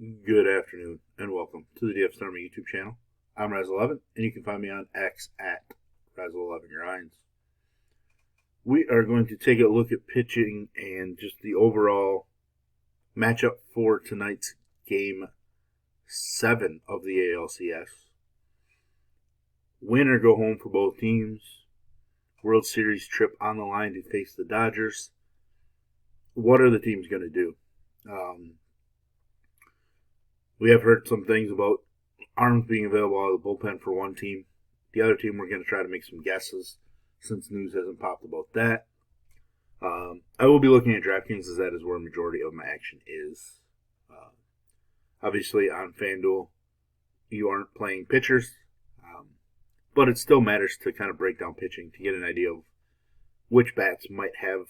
Good afternoon, and welcome to the DFS Army YouTube channel. I'm Razzle, and you can find me on X at Razzle11 We are going to take a look at pitching and just the overall matchup for tonight's Game 7 of the ALCS. Win or go home for both teams. World Series trip on the line to face the Dodgers. What are the teams going to do? We have heard some things about arms being available out of the bullpen for one team. The other team, we're going to try to make some guesses since news hasn't popped about that. I will be looking at DraftKings as that is where the majority of my action is. Obviously, on FanDuel, you aren't playing pitchers, but it still matters to kind of break down pitching to get an idea of which bats might have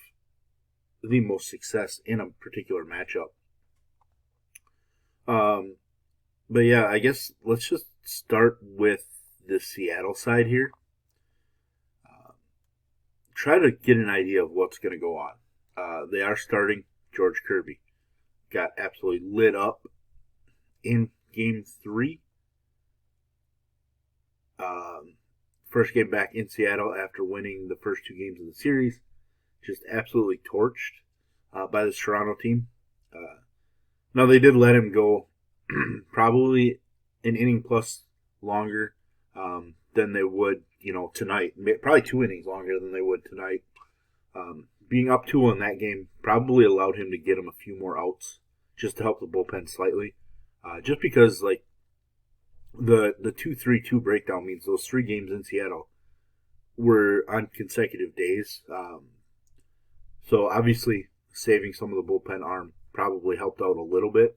the most success in a particular matchup. But yeah, I guess let's just start with the Seattle side here. Try to get an idea of what's going to go on. They are starting George Kirby. Got absolutely lit up in Game 3. First game back in Seattle after winning the first two games of the series. Just absolutely torched by this Toronto team. Now, they did let him go probably an inning plus longer than they would, tonight. Probably 2 innings longer than they would tonight. Being up 2 in that game probably allowed him to get him a few more outs just to help the bullpen slightly. Just because, the 2-3-2 breakdown means those 3 games in Seattle were on consecutive days. So, obviously, saving some of the bullpen arm probably helped out a little bit.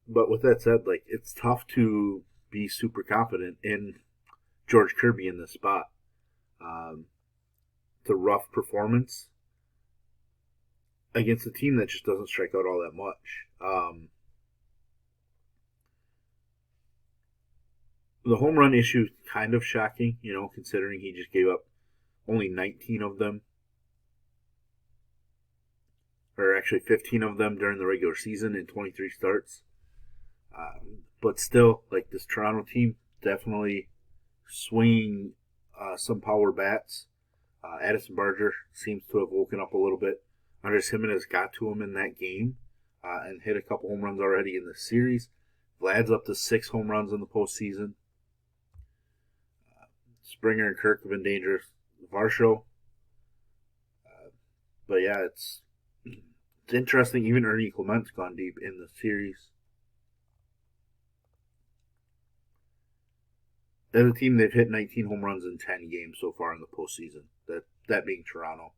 But with that said, it's tough to be super confident in George Kirby in this spot. It's a rough performance against a team that just doesn't strike out all that much. The home run issue is kind of shocking, considering he just gave up only 19 of them. Or actually 15 of them during the regular season in 23 starts. But still, this Toronto team definitely swinging some power bats. Addison Barger seems to have woken up a little bit. Andres Gimenez got to him in that game and hit a couple home runs already in the series. Vlad's up to 6 home runs in the postseason. Springer and Kirk have been dangerous. Varsho. But yeah, it's interesting. Even Ernie Clement's gone deep in the series. As a team, they've hit 19 home runs in 10 games so far in the postseason. That being Toronto.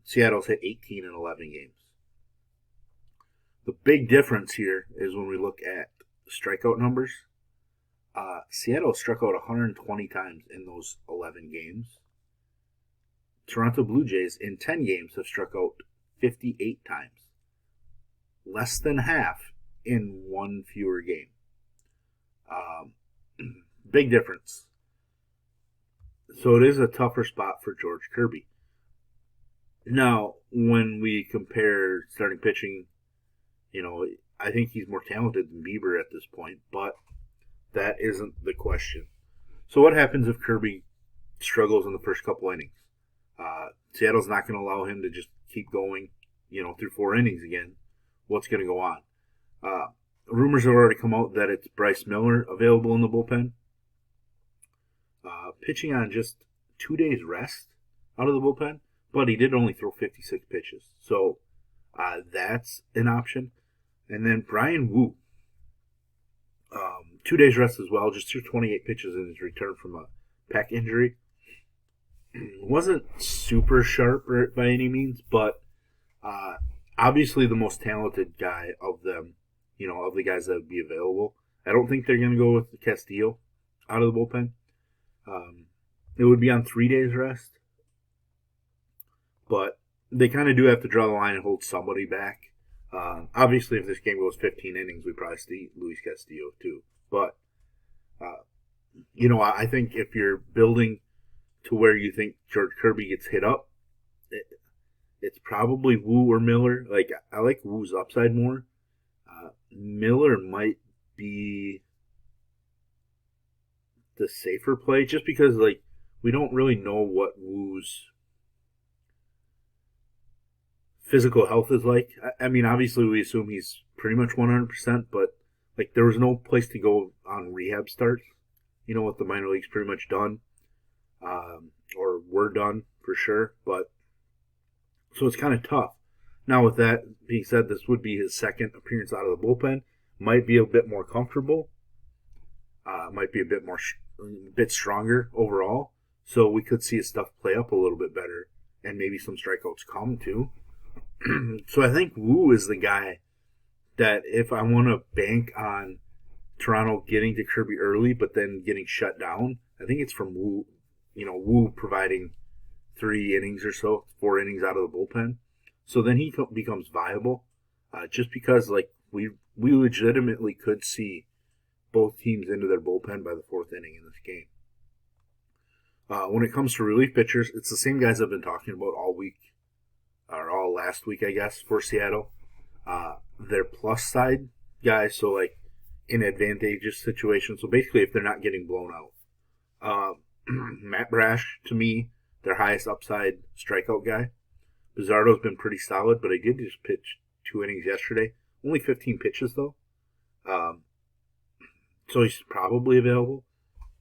Seattle's hit 18 in 11 games. The big difference here is when we look at strikeout numbers. Seattle struck out 120 times in those 11 games. Toronto Blue Jays in 10 games have struck out 58 times. Less than half in one fewer game. Big difference. So it is a tougher spot for George Kirby. Now, when we compare starting pitching, I think he's more talented than Bieber at this point, but that isn't the question. So what happens if Kirby struggles in the first couple innings? Seattle's not going to allow him to just keep going, through 4 innings again. What's going to go on? Rumors have already come out that it's Bryce Miller available in the bullpen. Pitching on just 2 days rest out of the bullpen, but he did only throw 56 pitches. So that's an option. And then Brian Wu, 2 days rest as well, just threw 28 pitches in his return from a pec injury. Wasn't super sharp by any means, but obviously the most talented guy of them, of the guys that would be available. I don't think they're going to go with Castillo out of the bullpen. It would be on 3 days rest, but they kind of do have to draw the line and hold somebody back. Obviously, if this game goes 15 innings, we probably see Luis Castillo too. But, I think if you're building to where you think George Kirby gets hit up, it's probably Wu or Miller. I like Wu's upside more. Miller might be the safer play just because, like, we don't really know what Woo's physical health is like. I mean, obviously, we assume he's pretty much 100%, but, like, there was no place to go on rehab starts. You know what, the minor leagues pretty much done, or were done for sure, but so it's kind of tough. Now, with that being said, this would be his second appearance out of the bullpen. Might be a bit more comfortable. Might be a bit stronger overall. So we could see his stuff play up a little bit better, and maybe some strikeouts come too. So I think Woo is the guy that if I want to bank on Toronto getting to Kirby early, but then getting shut down, I think it's from Woo. You know, Woo providing 3 innings or so, 4 innings out of the bullpen. So then he becomes viable, just because like we legitimately could see both teams into their bullpen by the 4th inning in this game. When it comes to relief pitchers, it's the same guys I've been talking about all week, or all last week, I guess, for Seattle. They're plus side guys, so like in advantageous situations. So basically, if they're not getting blown out, Matt Brash to me, their highest upside strikeout guy. Bizzardo's been pretty solid, but he did just pitch 2 innings yesterday. Only 15 pitches, though. So he's probably available.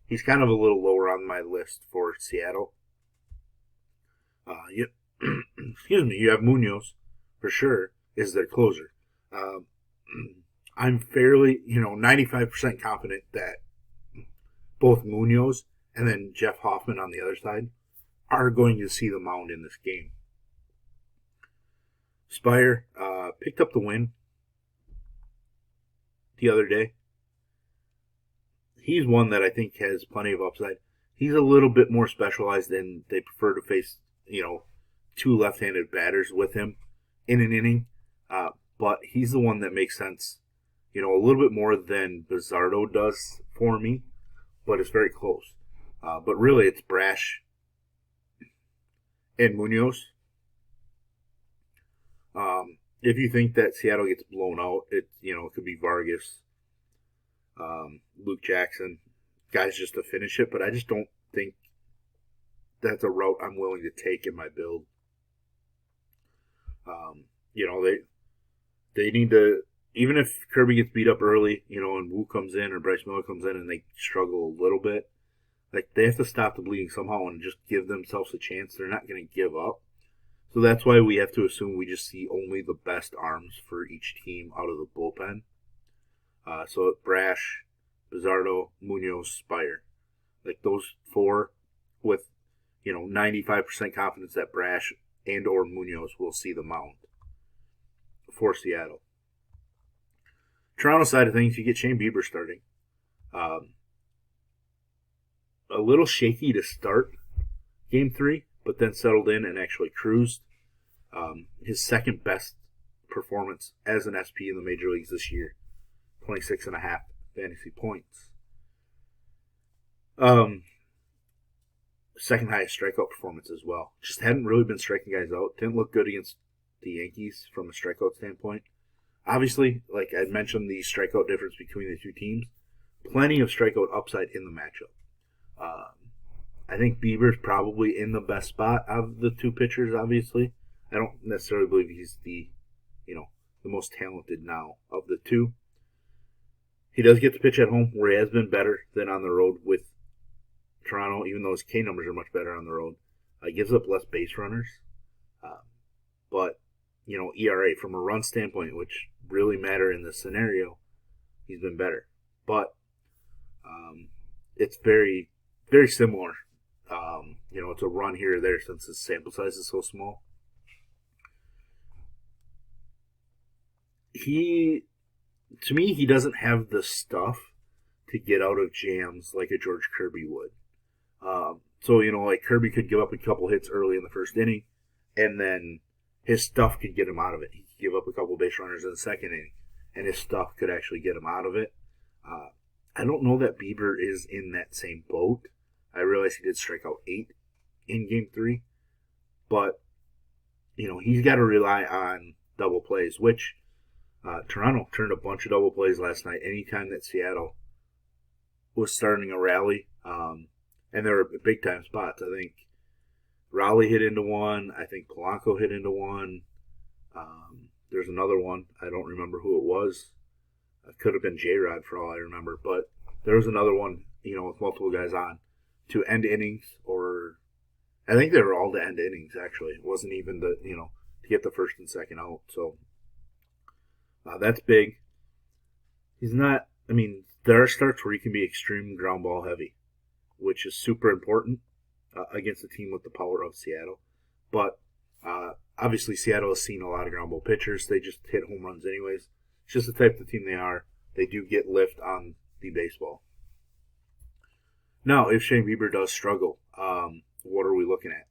He's kind of a little lower on my list for Seattle. Excuse me, you have Munoz, for sure, is their closer. I'm fairly, 95% confident that both Munoz and then Jeff Hoffman on the other side are going to see the mound in this game. Spire picked up the win the other day. He's one that I think has plenty of upside. He's a little bit more specialized, and they prefer to face, 2 left-handed batters with him in an inning. But he's the one that makes sense, a little bit more than Bizzardo does for me, but it's very close. But really, it's Brash and Munoz. If you think that Seattle gets blown out, it could be Vargas, Luke Jackson, guys just to finish it. But I just don't think that's a route I'm willing to take in my build. They need to, even if Kirby gets beat up early, and Wu comes in or Bryce Miller comes in and they struggle a little bit, like they have to stop the bleeding somehow and just give themselves a chance. They're not going to give up. So that's why we have to assume we just see only the best arms for each team out of the bullpen. So Brash, Bizzardo, Munoz, Spire. Like those 4 with, 95% confidence that Brash and or Munoz will see the mound for Seattle. Toronto side of things, you get Shane Bieber starting. A little shaky to start Game 3, but then settled in and actually cruised. His second best performance as an SP in the major leagues this year. 26.5 fantasy points. Second highest strikeout performance as well. Just hadn't really been striking guys out. Didn't look good against the Yankees from a strikeout standpoint. Obviously, like I mentioned, the strikeout difference between the 2 teams. Plenty of strikeout upside in the matchup. I think Bieber's probably in the best spot of the 2 pitchers, obviously. I don't necessarily believe he's the most talented now of the 2. He does get to pitch at home, where he has been better than on the road with Toronto, even though his K numbers are much better on the road. He gives up less base runners. But, ERA from a run standpoint, which really matter in this scenario, he's been better. But it's very, very similar. It's a run here or there since his sample size is so small. To me, he doesn't have the stuff to get out of jams like a George Kirby would. So, like Kirby could give up a couple hits early in the first inning, and then his stuff could get him out of it. He could give up a couple base runners in the second inning, and his stuff could actually get him out of it. I don't know that Bieber is in that same boat. I realize he did strike out 8 in Game 3, but, he's got to rely on double plays, which Toronto turned a bunch of double plays last night. Anytime that Seattle was starting a rally, and there were big time spots. I think Raleigh hit into one. I think Polanco hit into one. There's another one. I don't remember who it was. It could have been J-Rod for all I remember. But there was another one, with multiple guys on to end innings, or I think they were all to end innings, actually. It wasn't even to get the first and second out. So that's big. There are starts where he can be extreme ground ball heavy, which is super important against a team with the power of Seattle. But obviously Seattle has seen a lot of ground ball pitchers. They just hit home runs anyways. It's just the type of team they are. They do get lift on the baseball. Now, if Shane Bieber does struggle, what are we looking at?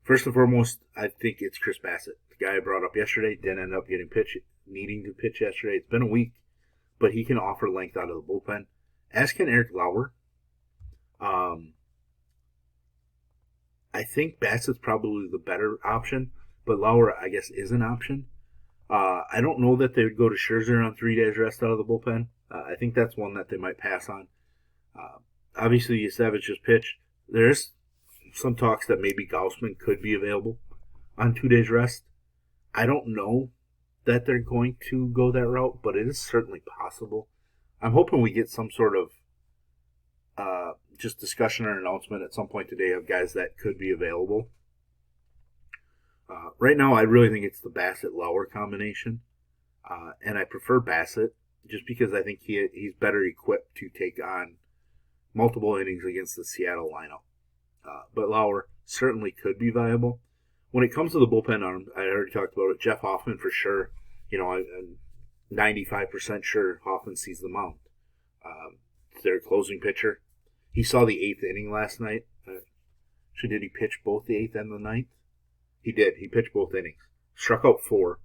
First and foremost, I think it's Chris Bassett. The guy I brought up yesterday didn't end up needing to pitch yesterday. It's been a week, but he can offer length out of the bullpen. As can Eric Lauer. I think Bassett's probably the better option, but Lauer, I guess, is an option. I don't know that they would go to Scherzer on 3 days rest out of the bullpen. I think that's one that they might pass on. Obviously, Savage just pitched. There's some talks that maybe Gaussman could be available on 2 days rest. I don't know that they're going to go that route, but it is certainly possible. I'm hoping we get some sort of just discussion or announcement at some point today of guys that could be available. Right now, I really think it's the Bassett-Lauer combination, and I prefer Bassett just because I think he's better equipped to take on multiple innings against the Seattle lineup. But Lauer certainly could be viable. When it comes to the bullpen arm, I already talked about it. Jeff Hoffman for sure. I'm 95% sure Hoffman sees the mound. Their closing pitcher. He saw the 8th inning last night. Actually, did he pitch both the 8th and the 9th? He did. He pitched both innings. Struck out 4.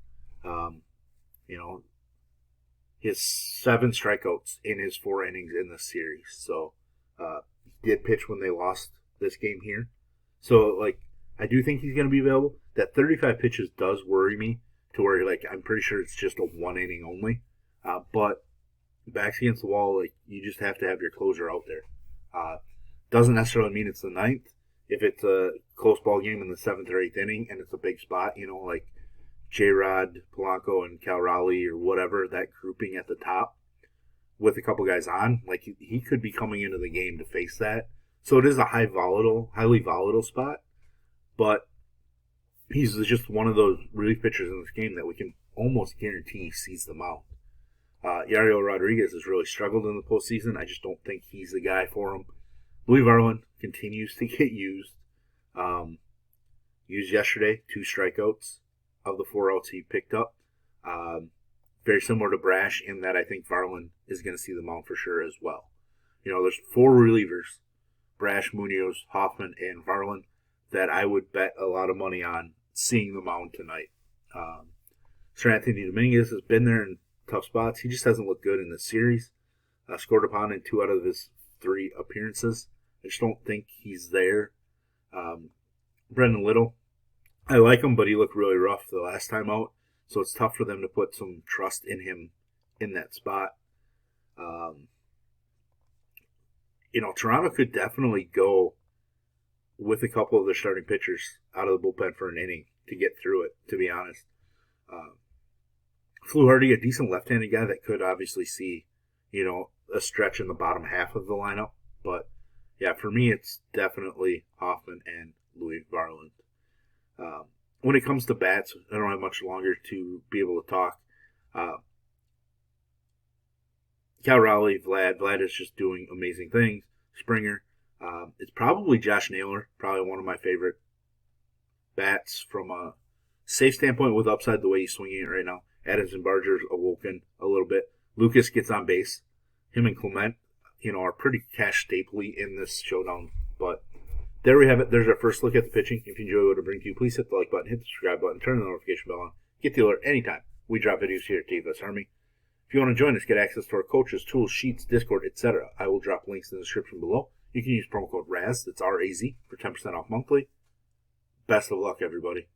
He has 7 strikeouts in his 4 innings in the series. So, he did pitch when they lost this game here. So, I do think he's going to be available. That 35 pitches does worry me to where, I'm pretty sure it's just a 1 inning only. But backs against the wall, you just have to have your closer out there. Doesn't necessarily mean it's the 9th. If it's a close ball game in the 7th or 8th inning and it's a big spot, like J-Rod, Polanco, and Cal Raleigh or whatever, that grouping at the top with a couple guys on, he could be coming into the game to face that. So it is a highly volatile spot, but he's just one of those relief pitchers in this game that we can almost guarantee sees the mound. Yariel Rodriguez has really struggled in the postseason. I just don't think he's the guy for him. Louis Varland continues to get used. Used yesterday, 2 strikeouts of the 4 outs he picked up. Very similar to Brash in that I think Varland is going to see the mound for sure as well. There's 4 relievers, Brash, Munoz, Hoffman, and Varland, that I would bet a lot of money on seeing the mound tonight. Sir Anthony Dominguez has been there in tough spots. He just hasn't looked good in this series. Scored upon in 2 out of his 3 appearances. I just don't think he's there. Brendan Little, I like him, but he looked really rough the last time out, so it's tough for them to put some trust in him in that spot. Toronto could definitely go with a couple of their starting pitchers out of the bullpen for an inning to get through it, to be honest. Fluharty, a decent left-handed guy that could obviously see, a stretch in the bottom half of the lineup. But, yeah, for me, it's definitely Hoffman and Louis Varland. When it comes to bats, I don't have much longer to be able to talk. Cal Raleigh, Vlad is just doing amazing things. Springer. It's probably Josh Naylor, probably one of my favorite bats from a safe standpoint with upside the way he's swinging it right now. Adams and Barger's awoken a little bit. Lucas gets on base. Him and Clement, are pretty cash stapley in this showdown. But there we have it. There's our first look at the pitching. If you enjoy what I bring to you, please hit the like button, hit the subscribe button, turn the notification bell on. Get the alert anytime we drop videos here at DFS Army. If you want to join us, get access to our coaches, tools, sheets, Discord, etc. I will drop links in the description below. You can use promo code RAZ, that's R-A-Z, for 10% off monthly. Best of luck, everybody.